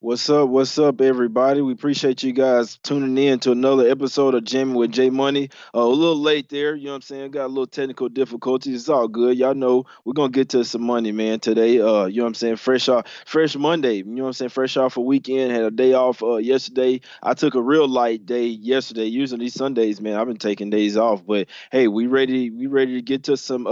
What's up, everybody? We appreciate you guys tuning in to another episode of Jamming with J Money. A little late there, you know what I'm saying? Got a little technical difficulties. It's all good. Y'all know we're gonna get to some money, man, today. You know what I'm saying? Fresh Monday, you know what I'm saying? Fresh off a weekend, had a day off yesterday. I took a real light day yesterday. Usually Sundays, man, I've been taking days off, but hey, we ready to get to some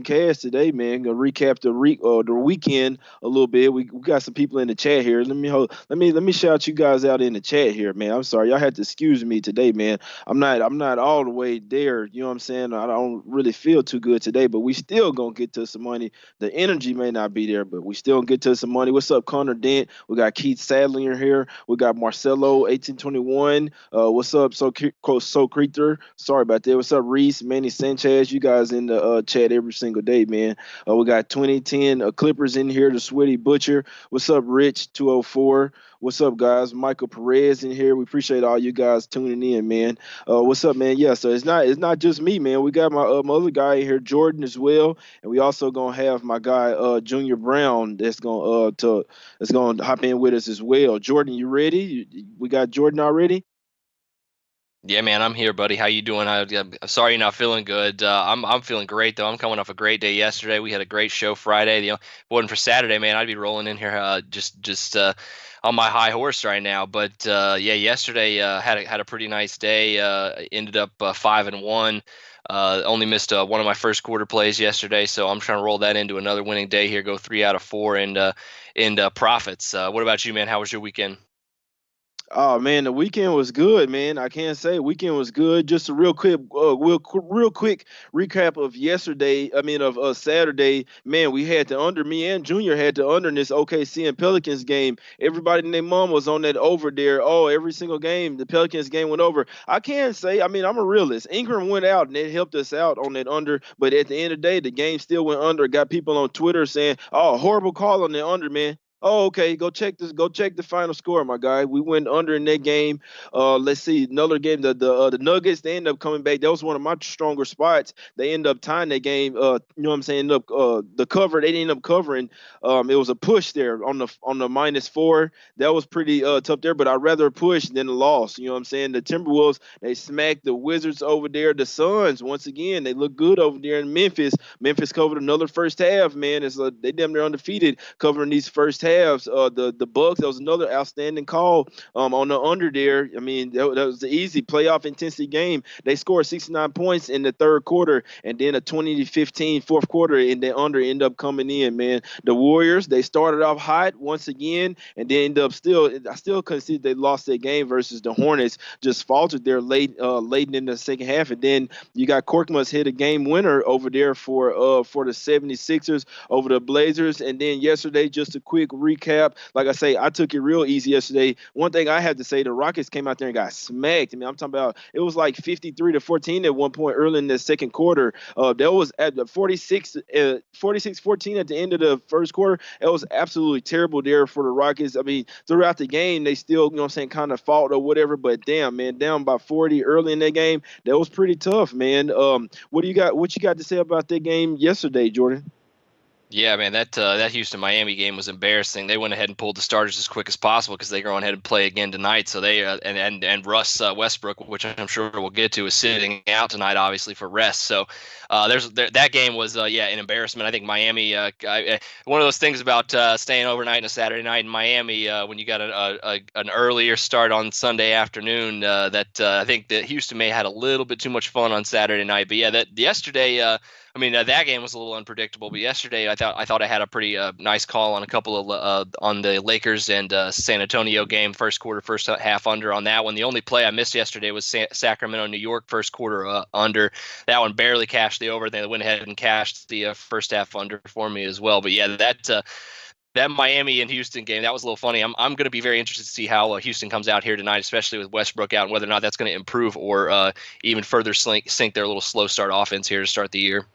cash today, man. Gonna recap the weekend a little bit. We got some people in the chat here. Let me shout you guys out in the chat here, man. I'm sorry, y'all had to excuse me today, man. I'm not all the way there. You know what I'm saying? I don't really feel too good today, but we still gonna get to some money. The energy may not be there, but we still gonna get to some money. What's up, Connor Dent? We got Keith Sadlinger here. We got Marcelo 1821. What's up, so Creeter? Sorry about that. What's up, Reese, Manny Sanchez? You guys in the chat every single day, man. We got 2010 Clippers in here, the Sweaty Butcher. What's up, Rich 204? What's up, guys? Michael Perez in here. We appreciate all you guys tuning in, man. What's up, man? Yeah, so it's not just me, man. We got my other guy in here, Jordan, as well, and we also gonna have my guy Junior Brown that's gonna hop in with us as well. Jordan, you ready? We got Jordan already. Yeah, man, I'm here, buddy. How you doing? I'm sorry you're not feeling good. I'm feeling great though. I'm coming off a great day yesterday. We had a great show Friday. If it wasn't for Saturday, man, I'd be rolling in here just on my high horse right now. But yeah, yesterday had a pretty nice day. Ended up 5-1. Only missed one of my first quarter plays yesterday, so I'm trying to roll that into another winning day here. Go 3 out of 4 and profits. What about you, man? How was your weekend? Oh man, the weekend was good, man. I can't say weekend was good. Just a real quick recap of yesterday. I mean of Saturday. Man, we had the under. Me and Junior had the under in this OKC and Pelicans game. Everybody and their mom was on that over there. Oh, every single game, the Pelicans game went over. I can't say. I mean, I'm a realist. Ingram went out and it helped us out on that under. But at the end of the day, the game still went under. Got people on Twitter saying, "Oh, horrible call on the under, man." Oh, okay. Go check this. Go check the final score, my guy. We went under in that game. Let's see another game. The Nuggets, they end up coming back. That was one of my stronger spots. They end up tying that game. You know what I'm saying? End up the cover. They didn't end up covering. It was a push there on the -4. That was pretty tough there. But I'd rather push than a loss. You know what I'm saying? The Timberwolves, they smacked the Wizards over there. The Suns, once again, they look good over there in Memphis. Memphis covered another first half. Man, they damn near undefeated covering these first halves. The Bucks, that was another outstanding call on the under there. I mean, that was the easy playoff intensity game. They scored 69 points in the third quarter, and then a 20-15 fourth quarter, and the under end up coming in. Man, the Warriors, they started off hot once again, and then end up still. I still couldn't see they lost their game versus the Hornets. Just faltered there late in the second half, and then you got Korkmaz hit a game winner over there for the 76ers over the Blazers. And then yesterday, just a quick recap. Like I say, I took it real easy yesterday. One thing I have to say, the Rockets came out there and got smacked. I mean, I'm talking about it was like 53-14 at one point early in the second quarter. That was at the 46-14 at the end of the first quarter. It was absolutely terrible there for the Rockets. I mean, throughout the game, they still, you know what I'm saying, kind of fought or whatever. But damn, man, down by 40 early in that game, that was pretty tough, man. What do you got? What you got to say about that game yesterday, Jordan? Yeah, man, that Houston Miami game was embarrassing. They went ahead and pulled the starters as quick as possible because they're going ahead and play again tonight. So they and Russ Westbrook, which I'm sure we'll get to, is sitting out tonight, obviously for rest. So that game was yeah, an embarrassment. I think Miami. One of those things about staying overnight on a Saturday night in Miami when you got an earlier start on Sunday afternoon. I think that Houston may have had a little bit too much fun on Saturday night. But yeah, that yesterday. I mean, that game was a little unpredictable, but yesterday I thought I had a pretty nice call on a couple of on the Lakers and San Antonio game, first quarter, first half under on that one. The only play I missed yesterday was Sacramento, New York, first quarter under. That one barely cashed the over. They went ahead and cashed the first half under for me as well. But yeah, that Miami and Houston game, that was a little funny. I'm going to be very interested to see how Houston comes out here tonight, especially with Westbrook out, and whether or not that's going to improve or even further sink their little slow start offense here to start the year.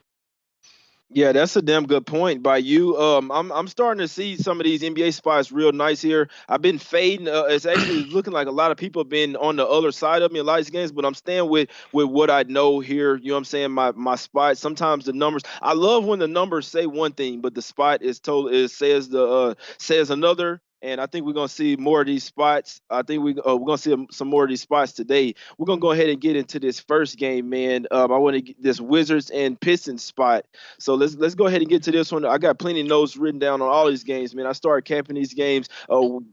Yeah, that's a damn good point by you. I'm starting to see some of these NBA spots real nice here. I've been fading. It's actually looking like a lot of people have been on the other side of me in a lot of these games, but I'm staying with what I know here. You know what I'm saying? My spot. Sometimes the numbers. I love when the numbers say one thing, but the spot is told it says another. and I think we're gonna see more of these spots. I think we're gonna see some more of these spots today. We're gonna go ahead and get into this first game, man. I want to get this Wizards and Pistons spot. So let's go ahead and get to this one. I got plenty of notes written down on all these games, man. I started capping these games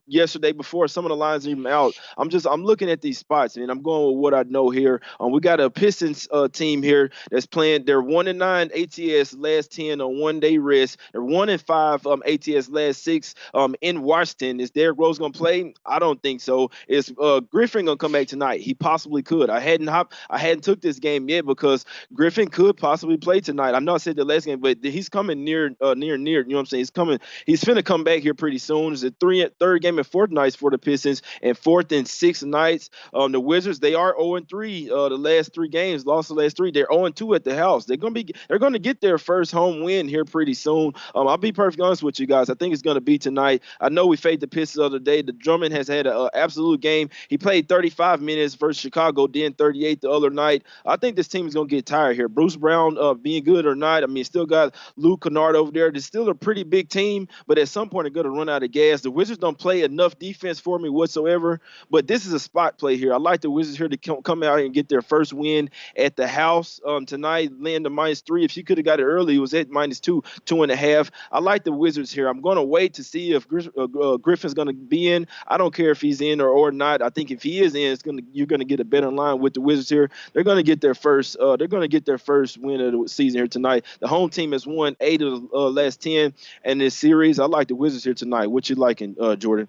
yesterday before some of the lines are even out. I'm looking at these spots, man. I'm going with what I know here. We got a Pistons team here that's playing. They're 1-9 ATS last 10 on 1 day rest. They're 1-5 ATS last 6 in Washington. Is Derrick Rose gonna play? I don't think so. Is Griffin gonna come back tonight? He possibly could. I hadn't took this game yet because Griffin could possibly play tonight. I know I said the last game, but he's coming near. You know what I'm saying? He's coming. He's finna come back here pretty soon. It's the third game and fourth nights for the Pistons, and fourth and sixth nights. The Wizards, they are 0-3. The last 3 games, lost the last 3. They're 0-2 at the house. They're gonna get their first home win here pretty soon. I'll be perfectly honest with you guys. I think it's gonna be tonight. I know we faced the Pistons the other day. The Drummond has had an absolute game. He played 35 minutes versus Chicago, then 38 the other night. I think this team is gonna get tired here. Bruce Brown being good or not, I mean, still got Luke Kennard over there. They're still a pretty big team, but at some point they're gonna run out of gas. The Wizards don't play enough defense for me whatsoever, but this is a spot play here. I like the Wizards here to come out and get their first win at the house tonight, land the -3. If she could have got it early, it was at -2, 2.5. I like the Wizards here. I'm going to wait to see if Griffin's going to be in. I don't care if he's in or not. I think if he is in, you're going to get a better line with the Wizards here. They're going to get their first. They're going to get their first win of the season here tonight. The home team has won 8 of the last 10 in this series. I like the Wizards here tonight. What you liking, Jordan?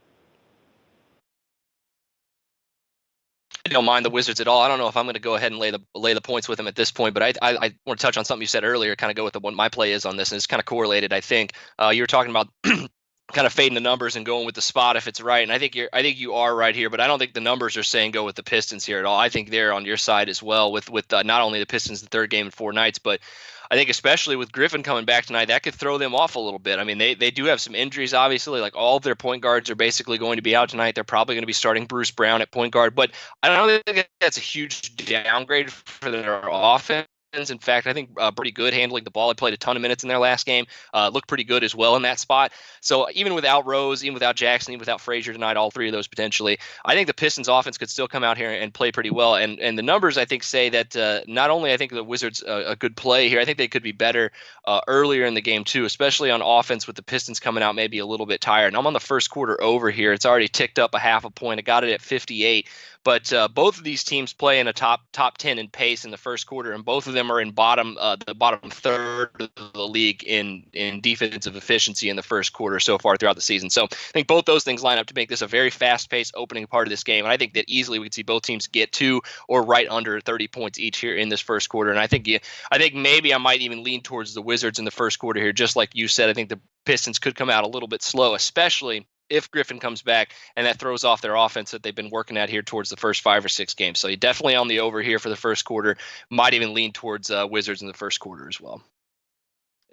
I don't mind the Wizards at all. I don't know if I'm going to go ahead and lay the points with them at this point, but I want to touch on something you said earlier, kind of go with what my play is on this, and it's kind of correlated. I think you were talking about kind of fading the numbers and going with the spot if it's right, and I think you are right here, but I don't think the numbers are saying go with the Pistons here at all. I think they're on your side as well with not only the Pistons the third game in 4 nights, but I think especially with Griffin coming back tonight, that could throw them off a little bit. I mean, they do have some injuries, obviously. Like all of their point guards are basically going to be out tonight. They're probably going to be starting Bruce Brown at point guard, but I don't think that's a huge downgrade for their offense. In fact, I think pretty good handling the ball. He played a ton of minutes in their last game. Looked pretty good as well in that spot. So even without Rose, even without Jackson, even without Frazier tonight, all 3 of those potentially, I think the Pistons offense could still come out here and play pretty well. And the numbers, I think, say that not only I think the Wizards a good play here, I think they could be better earlier in the game too, especially on offense with the Pistons coming out maybe a little bit tired. And I'm on the first quarter over here. It's already ticked up a half a point. I got it at 58. But both of these teams play in a top 10 in pace in the first quarter, and both of them are in the bottom third of the league in defensive efficiency in the first quarter so far throughout the season. So I think both those things line up to make this a very fast-paced opening part of this game. And I think that easily we could see both teams get to or right under 30 points each here in this first quarter. And I think maybe I might even lean towards the Wizards in the first quarter here, just like you said. I think the Pistons could come out a little bit slow, especially if Griffin comes back, and that throws off their offense that they've been working at here towards the first 5 or 6 games. So you're definitely on the over here for the first quarter. Might even lean towards Wizards in the first quarter as well.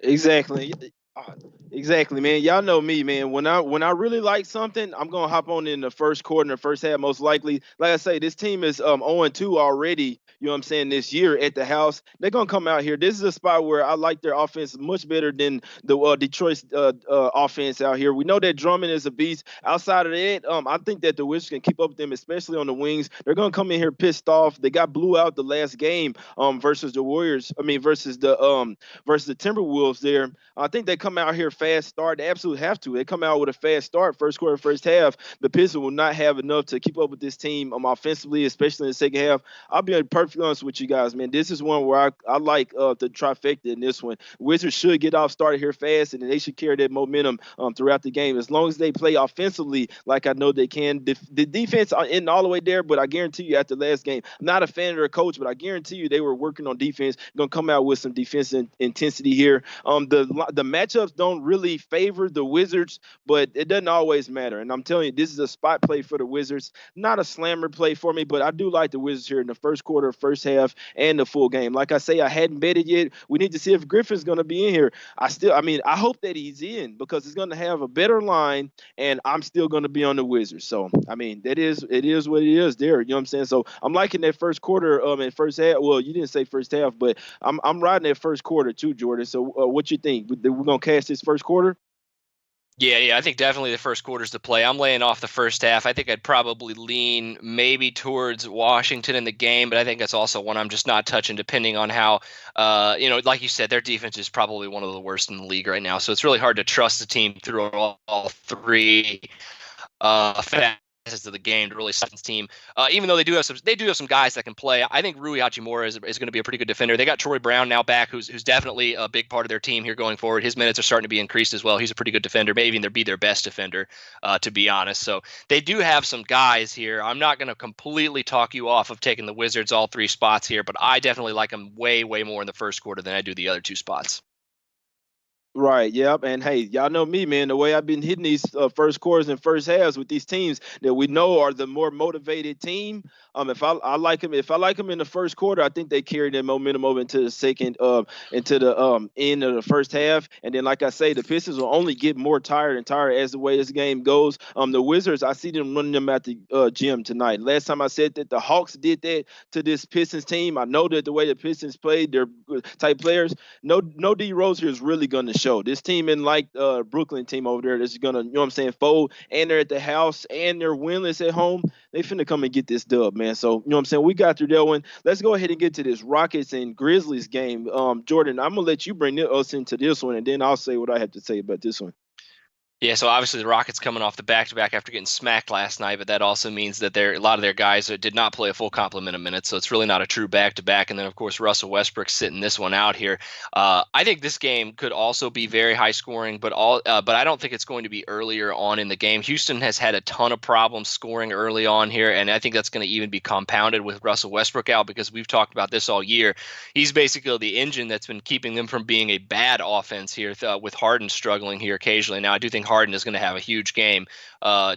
Exactly. Exactly, man. Y'all know me, man. When I really like something, I'm gonna hop on in the first quarter, in the first half, most likely. Like I say, this team is 0-2 already. You know what I'm saying? This year at the house, they're gonna come out here. This is a spot where I like their offense much better than the Detroit offense out here. We know that Drummond is a beast. Outside of that, I think that the Wizards can keep up with them, especially on the wings. They're gonna come in here pissed off. They got blew out the last game versus the Warriors. I mean versus the Timberwolves there. I think they come out here fast start. They absolutely have to. They come out with a fast start, first quarter, first half. The Pistons will not have enough to keep up with this team offensively, especially in the second half. I'll be perfectly honest with you guys, man. This is one where I like the trifecta in this one. Wizards should get off started here fast, and they should carry that momentum throughout the game. As long as they play offensively like I know they can. The defense isn't all the way there, but I guarantee you after last game, I'm not a fan of their coach, but I guarantee you they were working on defense, going to come out with some defensive intensity here. The matchups don't really favor the Wizards, but it doesn't always matter. And I'm telling you, this is a spot play for the Wizards. Not a slammer play for me, but I do like the Wizards here in the first quarter, first half, and the full game. Like I say, I hadn't betted yet. We need to see if Griffin's going to be in here. I hope that he's in because it's going to have a better line, and I'm still going to be on the Wizards. So, I mean, it is what it is there. You know what I'm saying? So I'm liking that first quarter and first half. Well, you didn't say first half, but I'm riding that first quarter too, Jordan. So what you think? We're going to cash this first quarter? Yeah, I think definitely the first quarter's the play. I'm laying off the first half. I think I'd probably lean maybe towards Washington in the game, but I think that's also one I'm just not touching, depending on how, like you said, their defense is probably one of the worst in the league right now. So it's really hard to trust the team through all three facets of the game to really set this team. Even though they do have some guys that can play. I think Rui Hachimura is going to be a pretty good defender. They got Troy Brown now back, who's definitely a big part of their team here going forward. His minutes are starting to be increased as well. He's a pretty good defender, maybe even be their best defender, to be honest. So they do have some guys here. I'm not going to completely talk you off of taking the Wizards all three spots here, but I definitely like them way more in the first quarter than I do the other two spots. Right. Yep. And hey, y'all know me, man. The way I've been hitting these first quarters and first halves with these teams that we know are the more motivated team. If I like them, if I like them in the first quarter, I think they carry their momentum over into the second, into the end of the first half. And then, like I say, the Pistons will only get more tired and tired as the way this game goes. The Wizards, I see them running them at the gym tonight. Last time I said that the Hawks did that to this Pistons team. I know that the way the Pistons played, they're type players. No D Rose here is really going to show. This team in like Brooklyn team over there that's gonna, you know what I'm saying, fold, and they're at the house and they're winless at home. They finna come and get this dub, man. So, you know what I'm saying? We got through that one. Let's go ahead and get to this Rockets and Grizzlies game. Jordan, I'm gonna let you bring us into this one, and then I'll say what I have to say about this one. Yeah, so obviously the Rockets coming off the back-to-back after getting smacked last night, but that also means that a lot of their guys did not play a full complement of minutes, so it's really not a true back-to-back. And then, of course, Russell Westbrook sitting this one out here. I think this game could also be very high-scoring, but I don't think it's going to be earlier on in the game. Houston has had a ton of problems scoring early on here, and I think that's going to even be compounded with Russell Westbrook out because we've talked about this all year. He's basically the engine that's been keeping them from being a bad offense here, with Harden struggling here occasionally. Now, I do think Harden is going to have a huge game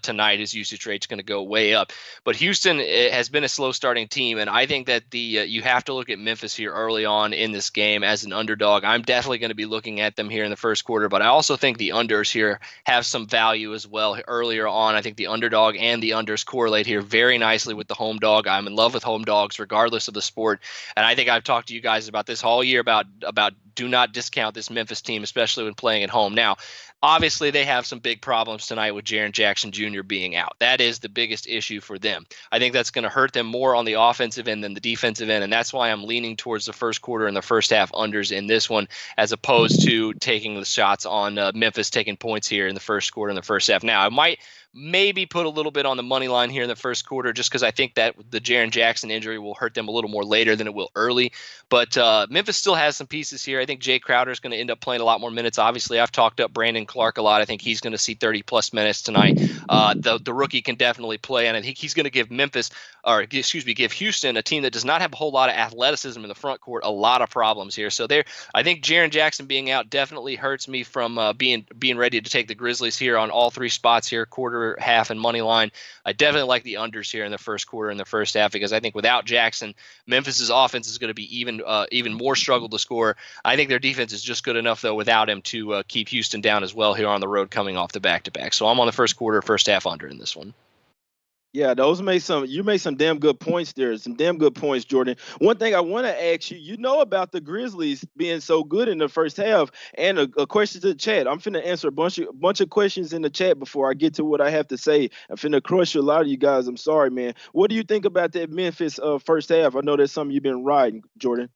tonight. His usage rate's going to go way up. But Houston has been a slow starting team, and I think that you have to look at Memphis here early on in this game as an underdog. I'm definitely going to be looking at them here in the first quarter, but I also think the unders here have some value as well earlier on. I think the underdog and the unders correlate here very nicely with the home dog. I'm in love with home dogs regardless of the sport, and I think I've talked to you guys about this all year about do not discount this Memphis team, especially when playing at home. Now, obviously, they have some big problems tonight with Jaren Jackson Jr. being out. That is the biggest issue for them. I think that's going to hurt them more on the offensive end than the defensive end, and that's why I'm leaning towards the first quarter and the first half unders in this one, as opposed to taking the shots on Memphis taking points here in the first quarter and the first half. Now, I might maybe put a little bit on the money line here in the first quarter just because I think that the Jaren Jackson injury will hurt them a little more later than it will early. But Memphis still has some pieces here. I think Jay Crowder is going to end up playing a lot more minutes. Obviously, I've talked up Brandon Clark a lot. I think he's going to see 30-plus minutes tonight. The rookie can definitely play, and I think he's going to give give Houston, a team that does not have a whole lot of athleticism in the front court, a lot of problems here. So I think Jaren Jackson being out definitely hurts me from being ready to take the Grizzlies here on all three spots here, quarter, half, and money line. I definitely like the unders here in the first quarter and the first half because I think without Jackson, Memphis's offense is going to be even more struggle to score. I think their defense is just good enough, though, without him to keep Houston down as well here on the road coming off the back-to-back. So I'm on the first quarter, first half under in this one. Yeah, you made some damn good points there. Some damn good points, Jordan. One thing I want to ask you, you know about the Grizzlies being so good in the first half, and a question to the chat. I'm finna answer a bunch of questions in the chat before I get to what I have to say. I'm finna crush a lot of you guys. I'm sorry, man. What do you think about that Memphis first half? I know that's something you've been riding, Jordan.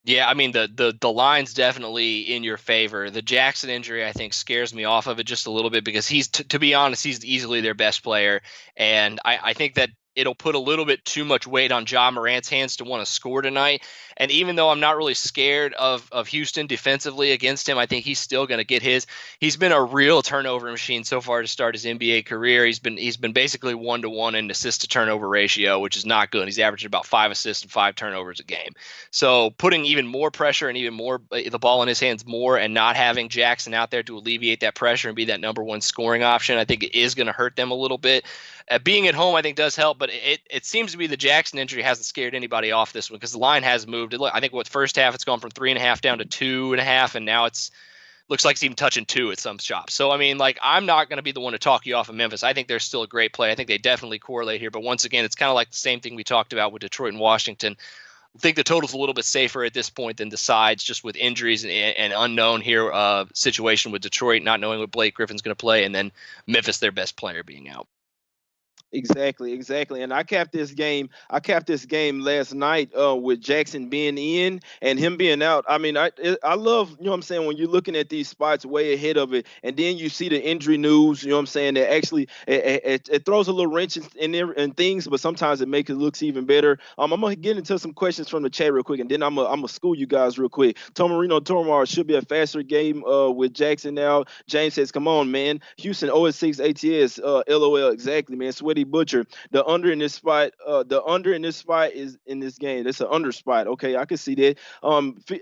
Yeah, I mean the line's definitely in your favor. The Jackson injury, I think, scares me off of it just a little bit because to be honest, he's easily their best player, and I think that it'll put a little bit too much weight on Ja Morant's hands to want to score tonight. And even though I'm not really scared of Houston defensively against him, I think he's still going to get his. He's been a real turnover machine so far to start his NBA career. He's been basically 1-to-1 in assist to turnover ratio, which is not good. He's averaging about 5 assists and 5 turnovers a game. So putting even more pressure and even more the ball in his hands more, and not having Jackson out there to alleviate that pressure and be that number one scoring option, I think it is going to hurt them a little bit. Being at home, I think, does help, but it seems to be the Jackson injury hasn't scared anybody off this one because the line has moved. I think first half it's gone from 3.5 down to 2.5, and now it's looks like it's even touching 2 at some shops. So I mean, like, I'm not going to be the one to talk you off of Memphis. I think they're still a great play. I think they definitely correlate here, but once again, it's kind of like the same thing we talked about with Detroit and Washington. I think the total's a little bit safer at this point than the sides, just with injuries and unknown here situation with Detroit not knowing what Blake Griffin's going to play, and then Memphis, their best player, being out. Exactly. And I capped this game. I capped this game last night with Jackson being in and him being out. I mean, I love, you know what I'm saying, when you're looking at these spots way ahead of it, and then you see the injury news, you know what I'm saying, that actually it throws a little wrench in there and things, but sometimes it makes it looks even better. I'm gonna get into some questions from the chat real quick, and then I'm gonna school you guys real quick. Tomarino Tomar should be a faster game with Jackson now. James says, "Come on, man. Houston 0-6 ATS. LOL. Exactly, man. Sweaty Butcher. The under in this spot. The under in this spot is in this game. It's an under spot. Okay, I can see that.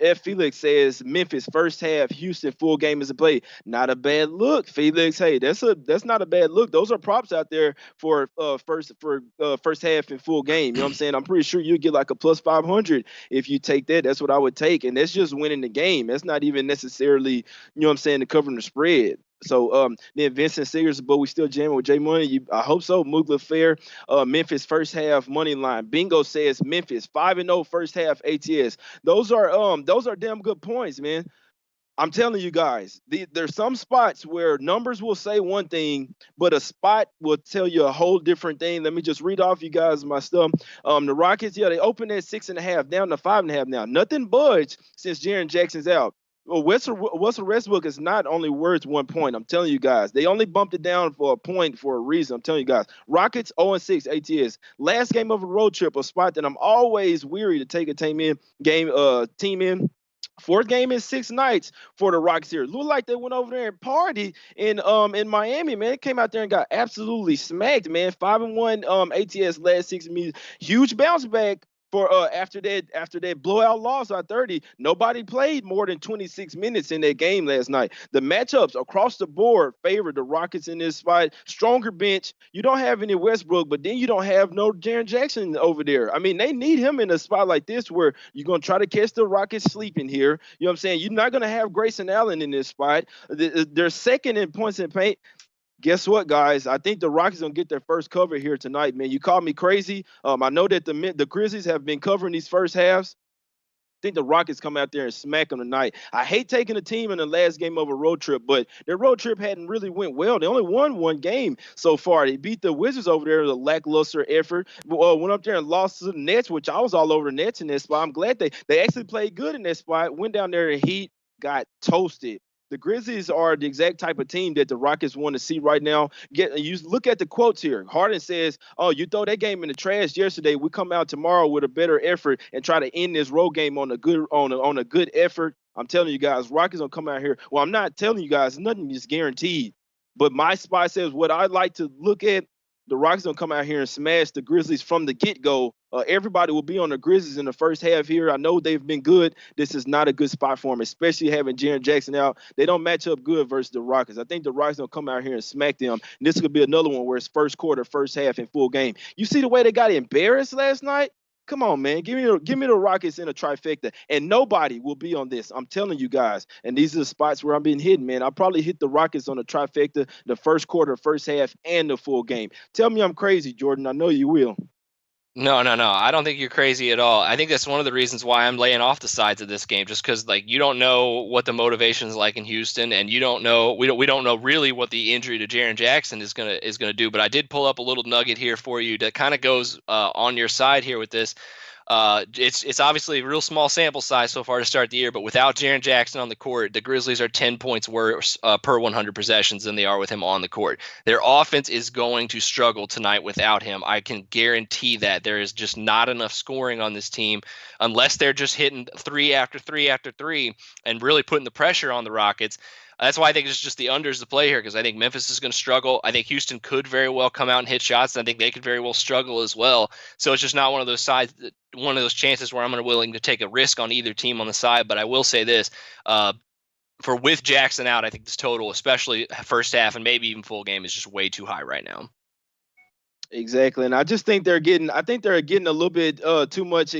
F. Felix says Memphis first half. Houston full game is a play. Not a bad look, Felix. Hey, that's not a bad look. Those are props out there for first half and full game. You know what I'm saying? I'm pretty sure you get like a plus 500 if you take that. That's what I would take, and that's just winning the game. That's not even necessarily, you know what I'm saying, to covering the spread. So then Vincent Sears, but we still jamming with J Money. I hope so. Mugler Fair, Memphis first half money line. Bingo says Memphis 5-0 first half ATS. Those are damn good points, man. I'm telling you guys, there's some spots where numbers will say one thing, but a spot will tell you a whole different thing. Let me just read off you guys my stuff. The Rockets, yeah, they opened at 6.5, down to 5.5 now. Nothing budged since Jaren Jackson's out. Well, Russell Westbrook is not only worth 1 point. I'm telling you guys, they only bumped it down for a point for a reason. I'm telling you guys, Rockets 0-6 ATS. Last game of a road trip, a spot that I'm always weary to take a team in. Fourth game in 6 nights for the Rockets here. Look like they went over there and party in Miami, man. Came out there and got absolutely smacked, man. 5-1 ATS last 6 minutes. Huge bounce back for after that blowout loss by 30. Nobody played more than 26 minutes in that game last night. The matchups across the board favor the Rockets in this fight. Stronger bench. You don't have any Westbrook, but then you don't have no Jaren Jackson over there. I mean, they need him in a spot like this where you're going to try to catch the Rockets sleeping here. You know what I'm saying? You're not going to have Grayson Allen in this spot. They're second in points in paint. Guess what, guys? I think the Rockets gonna get their first cover here tonight, man. You called me crazy. I know that the Grizzlies have been covering these first halves. I think the Rockets come out there and smack them tonight. I hate taking a team in the last game of a road trip, but their road trip hadn't really went well. They only won one game so far. They beat the Wizards over there with a lackluster effort. Went up there and lost to the Nets, which I was all over the Nets in that spot. I'm glad they actually played good in that spot. Went down there and Heat got toasted. The Grizzlies are the exact type of team that the Rockets want to see right now. You look at the quotes here. Harden says, "Oh, you throw that game in the trash yesterday. We come out tomorrow with a better effort and try to end this road game on a good effort." I'm telling you guys, Rockets gonna come out here. Well, I'm not telling you guys, nothing is guaranteed. But my spot says what I like to look at. The Rockets gonna come out here and smash the Grizzlies from the get-go. Everybody will be on the Grizzlies in the first half here. I know they've been good. This is not a good spot for them, especially having Jaren Jackson out. They don't match up good versus the Rockets. I think the Rockets gonna come out here and smack them. And this could be another one where it's first quarter, first half, and full game. You see the way they got embarrassed last night? Come on, man. Give me the Rockets in a trifecta, and nobody will be on this. I'm telling you guys. And these are the spots where I'm being hidden, man. I'll probably hit the Rockets on a trifecta, the first quarter, first half, and the full game. Tell me I'm crazy, Jordan. I know you will. No. I don't think you're crazy at all. I think that's one of the reasons why I'm laying off the sides of this game, just because like you don't know what the motivation is like in Houston, and you don't know we don't know really what the injury to Jaren Jackson is gonna do. But I did pull up a little nugget here for you that kind of goes on your side here with this. It's obviously a real small sample size so far to start the year, but without Jaren Jackson on the court, the Grizzlies are 10 points worse per 100 possessions than they are with him on the court. Their offense is going to struggle tonight without him. I can guarantee that. There is just not enough scoring on this team unless they're just hitting three after three after three and really putting the pressure on the Rockets. That's why I think it's just the unders to play here, because I think Memphis is going to struggle. I think Houston could very well come out and hit shots, and I think they could very well struggle as well. So it's just not one of those chances where I'm willing to take a risk on either team on the side. But I will say this, with Jackson out, I think this total, especially first half and maybe even full game, is just way too high right now. Exactly, and I think they're getting a little bit too much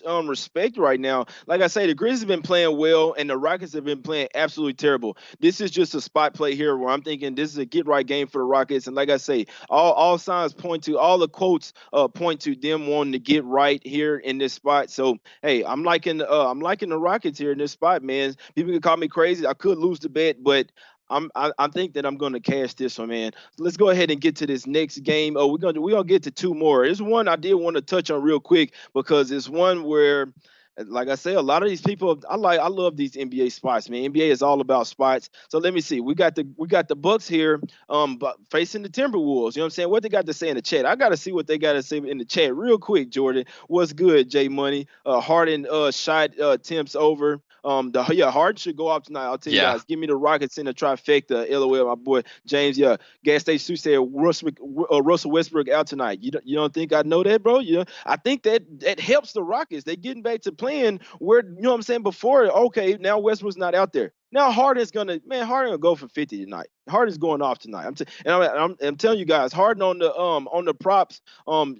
respect right now. Like I say, the Grizzlies have been playing well, and the Rockets have been playing absolutely terrible. This is just a spot play here where I'm thinking this is a get right game for the Rockets, and like I say, all signs point to all the quotes point to them wanting to get right here in this spot. So hey, I'm liking the Rockets here in this spot, man. People can call me crazy. I could lose the bet, but I think that I'm going to cash this one, man. So let's go ahead and get to this next game. Oh, we're gonna get to two more. There's one I did want to touch on real quick because it's one where, like I say, a lot of these people I love these NBA spots, man. NBA is all about spots. So let me see. We got the Bucks here, but facing the Timberwolves. You know what I'm saying? What they got to say in the chat? I got to see what they got to say in the chat real quick, Jordan. What's good, J Money? Harden shot attempts over. Harden should go off tonight. I'll tell you Yeah. guys. Give me the Rockets in the trifecta. LOL, my boy James. Yeah, Gas Station Sue said Russell Westbrook out tonight. You don't think I know that, bro? I think that helps the Rockets. They getting back to playing where you know what I'm saying before. Okay, now Westbrook's not out there. Now Harden gonna go for 50 tonight. Harden's going off tonight. I'm telling you guys, Harden on the props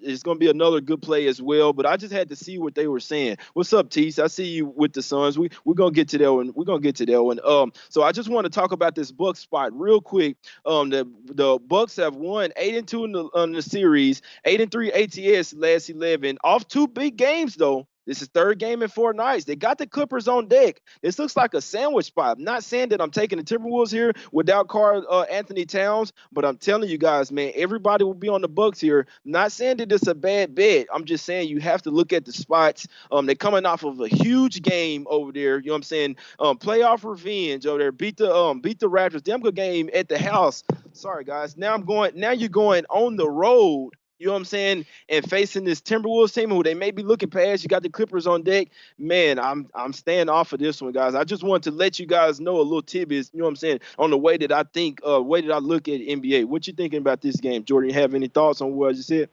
is gonna be another good play as well. But I just had to see what they were saying. What's up, Tease? I see you with the Suns. We're gonna get to that one. We're gonna get to that one. So I just want to talk about this Bucks spot real quick. The Bucks have won 8-2 in the series, 8-3 ATS last 11, off two big games though. This is third game in 4 nights. They got the Clippers on deck. This looks like a sandwich spot. I'm not saying that I'm taking the Timberwolves here without Carl Anthony Towns, but I'm telling you guys, man, everybody will be on the Bucks here. Not saying that it's a bad bet. I'm just saying you have to look at the spots. They're coming off of a huge game over there. You know what I'm saying? Playoff revenge over there. Beat the Raptors. Damn good game at the house. Sorry guys. Now you're going on the road. You know what I'm saying? And facing this Timberwolves team who they may be looking past. You got the Clippers on deck. Man, I'm staying off of this one, guys. I just want to let you guys know a little tidbits, you know what I'm saying, on the way that I think, way that I look at NBA. What you thinking about this game, Jordan? You have any thoughts on what I just said?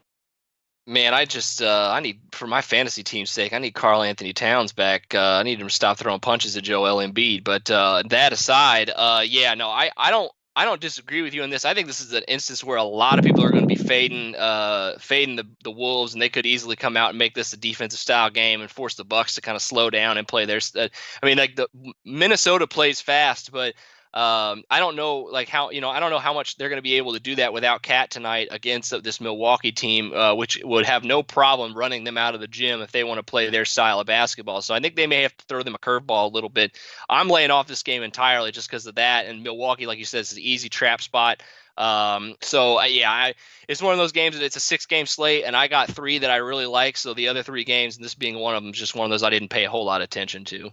Man, I need, for my fantasy team's sake, I need Carl Anthony Towns back. I need him to stop throwing punches at Joel Embiid. But that aside, yeah, no, I don't disagree with you on this. I think this is an instance where a lot of people are going to be fading the Wolves, and they could easily come out and make this a defensive style game and force the Bucks to kind of slow down and play their. I mean, like the Minnesota plays fast, but I don't know I don't know how much they're going to be able to do that without Cat tonight against this Milwaukee team, which would have no problem running them out of the gym if they want to play their style of basketball. So I think they may have to throw them a curveball a little bit. I'm laying off this game entirely just because of that. And Milwaukee, like you said, is an easy trap spot. It's one of those games that it's a 6-game slate, and I got 3 that I really like. So the other 3 games, and this being one of them, is just one of those I didn't pay a whole lot of attention to.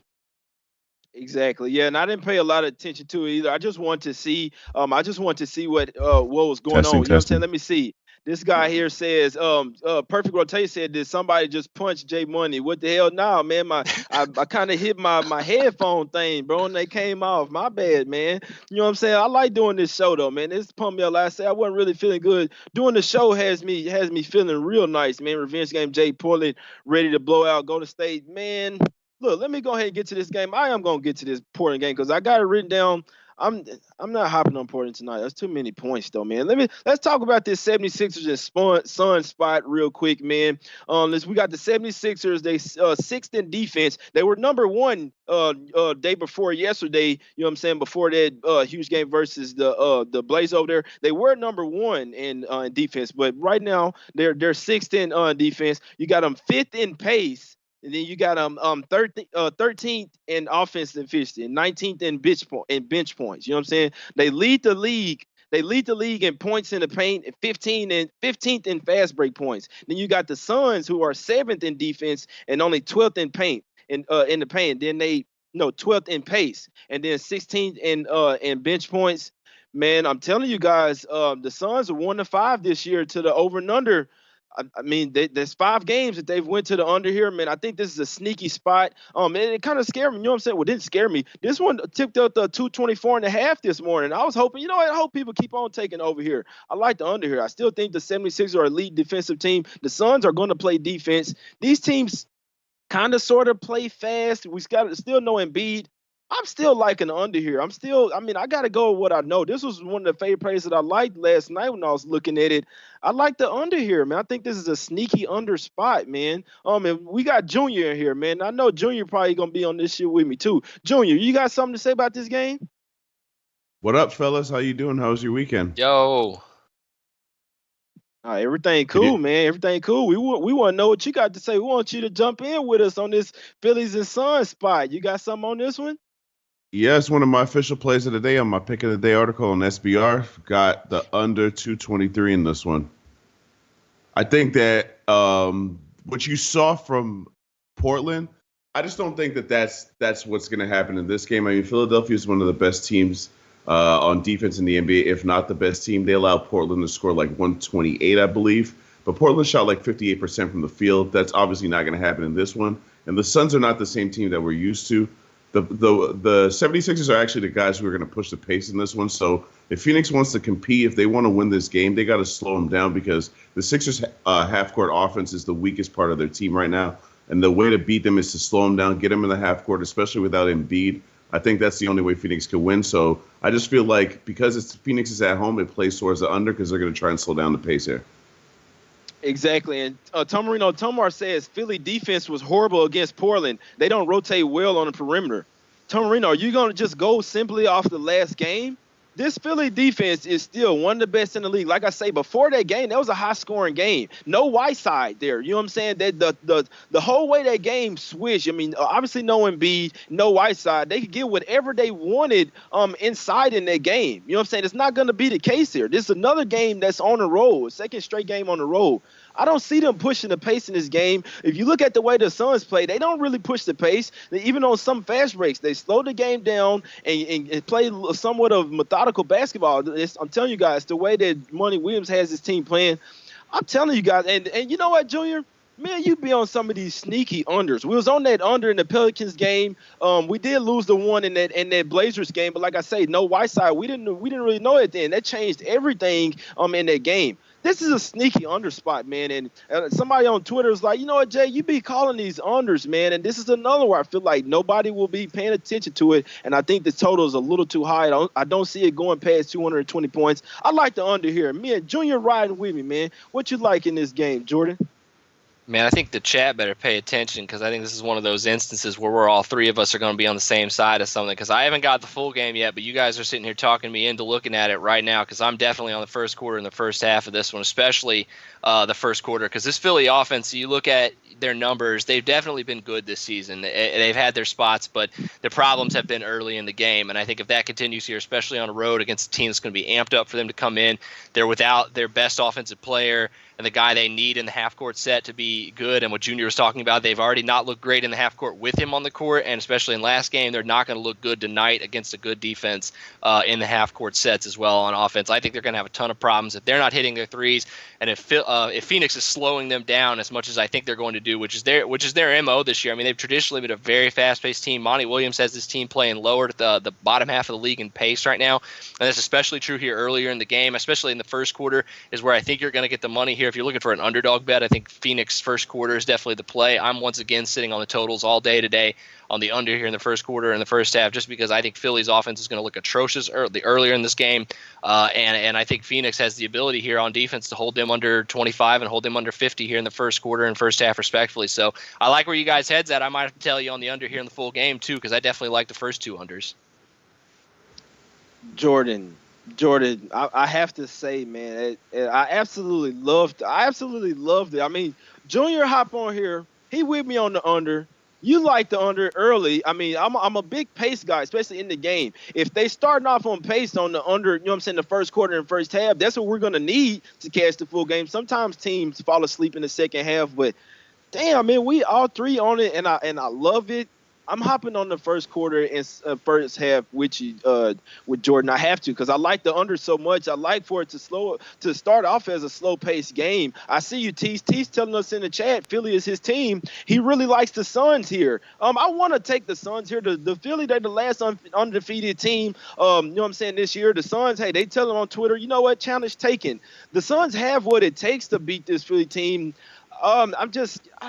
Exactly. Yeah, and I didn't pay a lot of attention to it either. I just want to see what was going on. Testing, You know what I'm saying? testing. Let me see. This guy here says, Perfect Rotate said, did somebody just punch Jay Money? What the hell? Nah, man. I kind of hit my headphone thing, bro, and they came off. My bad, man. You know what I'm saying? I like doing this show though, man. This pumped me up. Like I said, I wasn't really feeling good. Doing the show has me feeling real nice, man. Revenge game, Jay Portland, ready to blow out Golden State, man. Look, let me go ahead and get to this game. I am gonna get to this Portland game because I got it written down. I'm I'm not hopping on Portland tonight. That's too many points though, man. Let's talk about this 76ers and Sun spot real quick, man. We got the 76ers. They sixth in defense. They were number one day before yesterday. You know what I'm saying? Before that huge game versus the Blaze over there, they were number one in defense, but right now they're sixth in defense. You got them fifth in pace. And then you got 13th in offensive efficiency and 19th in bench points. You know what I'm saying? They lead the league. They lead the league in points in the paint, 15th in fast break points. Then you got the Suns who are 7th in defense and only 12th in paint in the paint. Then they no 12th in pace and then 16th in bench points. Man, I'm telling you guys, the Suns are 1-5 this year to the over and under. I mean, there's 5 games that they've went to the under here, man. I think this is a sneaky spot. And it kind of scared me. You know what I'm saying? Well, it didn't scare me. This one tipped up the 224.5 this morning. I was hoping, you know what? I hope people keep on taking over here. I like the under here. I still think the 76ers are a elite defensive team. The Suns are going to play defense. These teams kind of sort of play fast. We got still no Embiid. I'm still liking the under here. I mean, I got to go with what I know. This was one of the favorite plays that I liked last night when I was looking at it. I like the under here, man. I think this is a sneaky under spot, man. And we got Junior in here, man. I know Junior probably going to be on this shit with me, too. Junior, you got something to say about this game? What up, fellas? How you doing? How was your weekend? Yo, Everything Could cool, you? man. Everything cool. We want to know what you got to say. We want you to jump in with us on this Phillies and Suns spot. You got something on this one? Yes, one of my official plays of the day on my pick of the day article on SBR got the under 223 in this one. I think that what you saw from Portland, I just don't think that that's what's going to happen in this game. I mean, Philadelphia is one of the best teams on defense in the NBA, if not the best team. They allowed Portland to score like 128, I believe. But Portland shot like 58% from the field. That's obviously not going to happen in this one. And the Suns are not the same team that we're used to. The 76ers are actually the guys who are going to push the pace in this one. So if Phoenix wants to compete, if they want to win this game, they got to slow them down because the Sixers' half-court offense is the weakest part of their team right now. And the way to beat them is to slow them down, get them in the half court, especially without Embiid. I think that's the only way Phoenix could win. So I just feel like because Phoenix is at home, it plays towards the under because they're going to try and slow down the pace here. Exactly. And Tomar says Philly defense was horrible against Portland. They don't rotate well on the perimeter. Tomarino, are you going to just go simply off the last game? This Philly defense is still one of the best in the league. Like I say, before that game, that was a high-scoring game. No Whiteside there. You know what I'm saying? That the whole way that game switched. I mean, obviously no Embiid, no Whiteside. They could get whatever they wanted inside in that game. You know what I'm saying? It's not going to be the case here. This is another game that's on the road, second straight game on the road. I don't see them pushing the pace in this game. If you look at the way the Suns play, they don't really push the pace. Even on some fast breaks, they slow the game down and play somewhat of methodical basketball. I'm telling you guys, the way that Monty Williams has his team playing, I'm telling you guys, and you know what, Junior? Man, you be on some of these sneaky unders. We was on that under in the Pelicans game. We did lose the one in that Blazers game, but like I say, no Whiteside. We didn't really know it then. That changed everything in that game. This is a sneaky under spot, man. And somebody on Twitter is like, you know what, Jay, you be calling these unders, man. And this is another where I feel like nobody will be paying attention to it. And I think the total is a little too high. I don't see it going past 220 points. I like the under here. Me and Junior riding with me, man. What you like in this game, Jordan? man, I think the chat better pay attention because I think this is one of those instances where we're all three of us are going to be on the same side of something because I haven't got the full game yet, but you guys are sitting here talking me into looking at it right now because I'm definitely on the first quarter and the first half of this one, especially the first quarter because this Philly offense, you look at their numbers, they've definitely been good this season. They've had their spots, but the problems have been early in the game, and I think if that continues here, especially on the road against a team that's going to be amped up for them to come in, they're without their best offensive player and the guy they need in the half-court set to be good. And what Junior was talking about, they've already not looked great in the half-court with him on the court, and especially in last game, they're not going to look good tonight against a good defense in the half-court sets as well on offense. I think they're going to have a ton of problems if they're not hitting their threes, and if Phoenix is slowing them down as much as I think they're going to do, which is their MO this year. I mean, they've traditionally been a very fast-paced team. Monty Williams has this team playing lower to the bottom half of the league in pace right now, and that's especially true here earlier in the game, especially in the first quarter is where I think you're going to get the money here. If you're looking for an underdog bet, I think Phoenix first quarter is definitely the play. I'm once again sitting on the totals all day today on the under here in the first quarter and the first half, just because I think Philly's offense is going to look atrocious earlier in this game, and I think Phoenix has the ability here on defense to hold them under 25 and hold them under 50 here in the first quarter and first half respectfully. So I like where you guys' heads at. I might have to tell you on the under here in the full game too, because I definitely like the first two unders. Jordan, I have to say, man, I absolutely loved it. I mean, Junior hop on here. He with me on the under. You like the under early. I mean, I'm a big pace guy, especially in the game. If they starting off on pace on the under, you know what I'm saying, the first quarter and first half, that's what we're going to need to catch the full game. Sometimes teams fall asleep in the second half, but damn, man, we all three on it, and I love it. I'm hopping on the first quarter and first half with you, with Jordan. I have to because I like the under so much. I like for it to start off as a slow-paced game. I see you, Tease. Tease telling us in the chat, Philly is his team. He really likes the Suns here. I want to take the Suns here. The Philly, they're the last undefeated team. You know what I'm saying, this year. The Suns, hey, they tell them on Twitter, you know what, challenge taken. The Suns have what it takes to beat this Philly team. I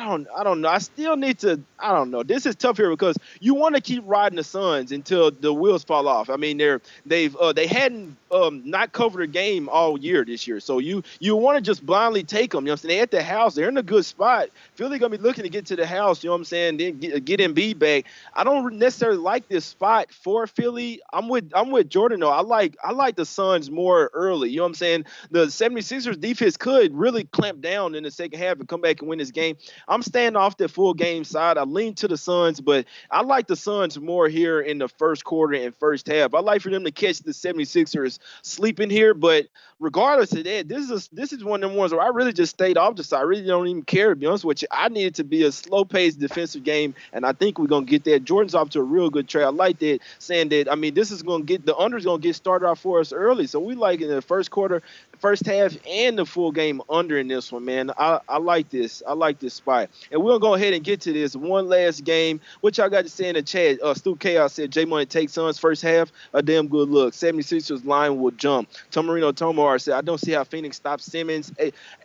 don't know. I still need to, I don't know. This is tough here because you want to keep riding the Suns until the wheels fall off. I mean, they hadn't not covered a game all year this year, so you want to just blindly take them. You know what I'm saying? They at the house, they're in a good spot. Philly gonna be looking to get to the house. You know what I'm saying? Then get Embiid back. I don't necessarily like this spot for Philly. I'm with Jordan though. I like the Suns more early. You know what I'm saying? The 76ers defense could really clamp down in the second half and come back and win this game. I'm staying off the full game side. I lean to the Suns, but I like the Suns more here in the first quarter and first half. I like for them to catch the 76ers sleeping here, but regardless of that, this is one of them ones where I really just stayed off the side. I really don't even care, to be honest with you. I need it to be a slow-paced defensive game, and I think we're going to get that. Jordan's off to a real good trade. I like that, saying that, I mean, this is going to get – the under's going to get started off for us early. So we like in the first quarter, first half, and the full game under in this one, man. I like this. I like this spot. And we'll go ahead and get to this one last game. What y'all got to say in the chat? Stu Chaos said, J Money takes Suns first half. A damn good look. 76ers line will jump. Tomarino Tomar said, I don't see how Phoenix stops Simmons.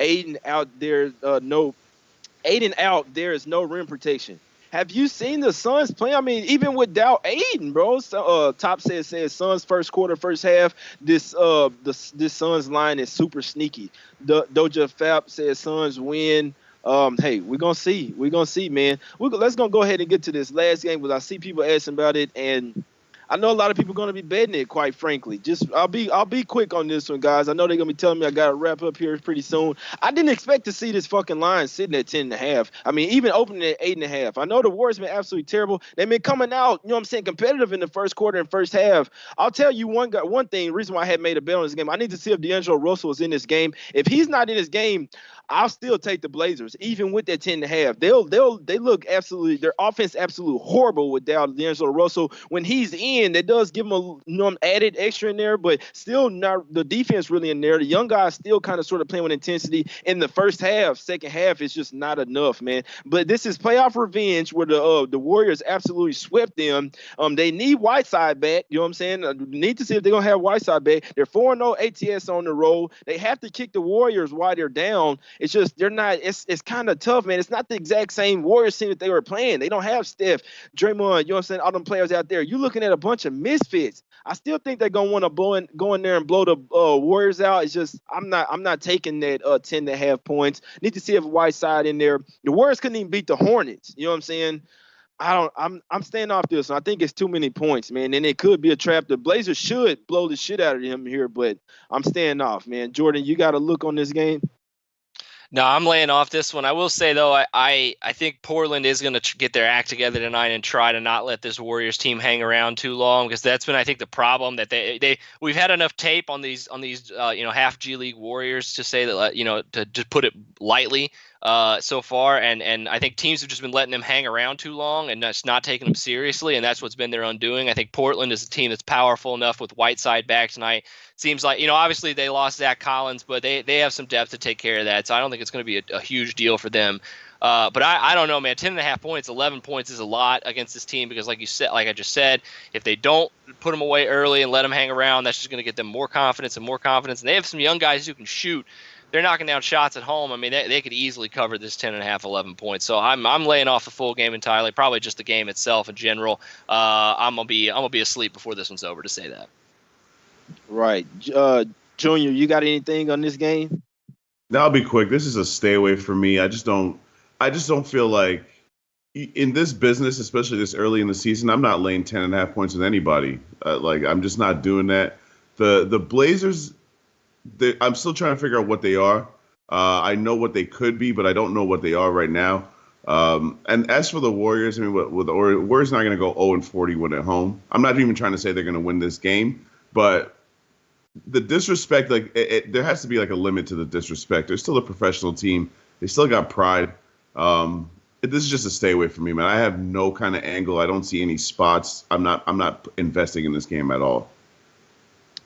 Aiden out there, Aiden out there is no rim protection. Have you seen the Suns play? I mean, even without Aiden, bro. So, Top says Suns first quarter, first half. This Suns line is super sneaky. Doja Fap says Suns win. Hey, we're gonna see. We're gonna see, man. Let's go ahead and get to this last game because I see people asking about it, and I know a lot of people are going to be betting it, quite frankly. I'll be quick on this one, guys. I know they're going to be telling me I got to wrap up here pretty soon. I didn't expect to see this fucking line sitting at 10.5. I mean, even opening at 8.5. I know the Warriors been absolutely terrible. They've been coming out, you know what I'm saying, competitive in the first quarter and first half. I'll tell you one thing, reason why I had made a bet on this game. I need to see if D'Angelo Russell is in this game. If he's not in this game, I'll still take the Blazers, even with that 10.5. They look absolutely, their offense absolutely horrible without D'Angelo Russell. When he's in, that does give them added extra in there, but still not the defense really in there. The young guys still kind of sort of playing with intensity in the first half. Second half is just not enough, man. But this is playoff revenge where the Warriors absolutely swept them. They need Whiteside back. You know what I'm saying? Need to see if they're gonna have Whiteside back. They're 4-0 ATS on the road. They have to kick the Warriors while they're down. It's just they're not. It's kind of tough, man. It's not the exact same Warriors team that they were playing. They don't have Steph, Draymond. You know what I'm saying? All them players out there. You're looking at a bunch of misfits. I still think they're gonna want to go in there and blow the Warriors out. It's just I'm not taking that 10.5 points. Need to see if Whiteside in there. The Warriors couldn't even beat the Hornets. You know what I'm saying? I'm staying off this one. I think it's too many points, man, and it could be a trap. The Blazers should blow the shit out of him here, but I'm staying off, man. Jordan, you got a look on this game? No, I'm laying off this one. I will say, though, I think Portland is going to get their act together tonight and try to not let this Warriors team hang around too long, because that's been, I think, the problem that we've had enough tape on these half G League Warriors to say that, to put it lightly, so far, and I think teams have just been letting them hang around too long and just not taking them seriously, and that's what's been their undoing. I think Portland is a team that's powerful enough with Whiteside back tonight. Seems like, obviously they lost Zach Collins, but they have some depth to take care of that, so I don't think it's going to be a huge deal for them. But I don't know, man. 10.5 points, 11 points is a lot against this team because, like I just said, if they don't put them away early and let them hang around, that's just going to get them more confidence. And they have some young guys who can shoot. They're knocking down shots at home. I mean, they could easily cover this 10.5, 11 points. So I'm laying off the full game entirely. Probably just the game itself in general. I'm gonna be asleep before this one's over to say that. Right, Junior, you got anything on this game? I'll be quick. This is a stay away for me. I just don't feel like in this business, especially this early in the season, I'm not laying 10.5 points with anybody. I'm just not doing that. The Blazers, I'm still trying to figure out what they are. I know what they could be, but I don't know what they are right now. And as for the Warriors, I mean, with the Warriors not going to go 0-40 when at home. I'm not even trying to say they're going to win this game, but the disrespect, there has to be like a limit to the disrespect. They're still a professional team. They still got pride. This is just a stay away from me, man. I have no kind of angle. I don't see any spots. I'm not investing in this game at all.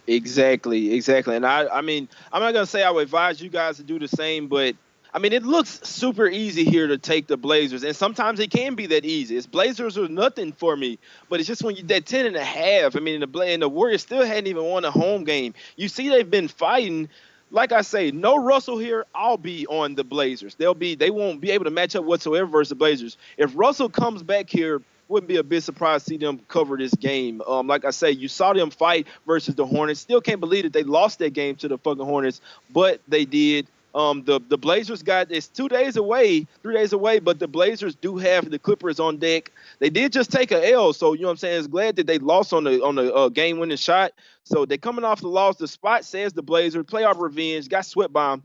Exactly. And I mean, I'm not gonna say I would advise you guys to do the same, but I mean, it looks super easy here to take the Blazers, and sometimes it can be that easy. It's Blazers or nothing for me, but it's just when you that 10.5. I mean, the Warriors still hadn't even won a home game. You see, they've been fighting. like I say, no Russell here. I'll be on the Blazers. They won't be able to match up whatsoever versus the Blazers. If Russell comes back here, wouldn't be a bit surprised to see them cover this game. Like I say, you saw them fight versus the Hornets. Still can't believe that they lost that game to the fucking Hornets, but they did. The Blazers got it's 2 days away, 3 days away, but the Blazers do have the Clippers on deck. They did just take a L, so you know what I'm saying. It's glad that they lost on the game winning shot. So they coming off the loss. The spot says the Blazers playoff revenge. Got swept by them.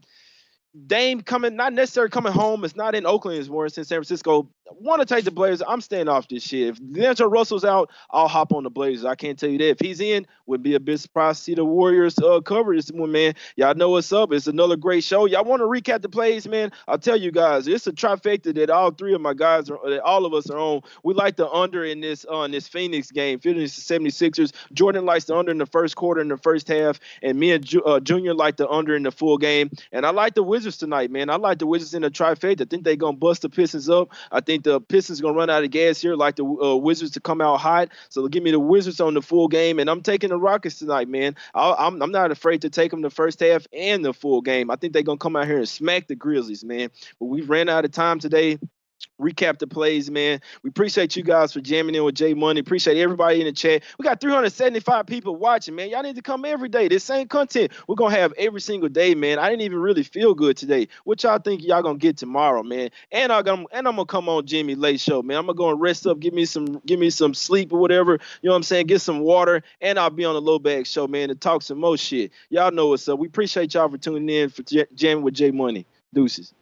Dame coming, not necessarily coming home. It's not in Oakland anymore. It's in San Francisco. Want to take the Blazers? I'm staying off this shit. If D'Angelo Russell's out, I'll hop on the Blazers. I can't tell you that. If he's in, would be a bit surprised to see the Warriors cover this one, man. Y'all know what's up. It's another great show. Y'all want to recap the plays, man? I'll tell you guys. It's a trifecta that all three of my guys are, that all of us are on. We like the under in this Phoenix game, Phoenix 76ers. Jordan likes the under in the first quarter, in the first half, and me and Junior like the under in the full game. And I like the Wizards tonight, man. I like the Wizards in the trifecta. I think they're gonna bust the Pistons up. I think the Pistons gonna run out of gas here. Like the Wizards to come out hot. So give me the Wizards on the full game, and I'm taking the Rockets tonight, man. I'm not afraid to take them the first half and the full game. I think they're gonna come out here and smack the Grizzlies, man. But we ran out of time today. Recap the plays, man. We appreciate you guys for jamming in with J Money. Appreciate everybody in the chat. We got 375 people watching, man. Y'all need to come every day. This same content we're gonna have every single day, man. I didn't even really feel good today. What y'all think y'all gonna get tomorrow, man? And I'm gonna come on Jimmy Late Show, man. I'm gonna go and rest up, give me some sleep or whatever. You know what I'm saying? Get some water, and I'll be on the Low Bag Show, man, to talk some more shit. Y'all know what's up. We appreciate y'all for tuning in for jamming with J Money. Deuces.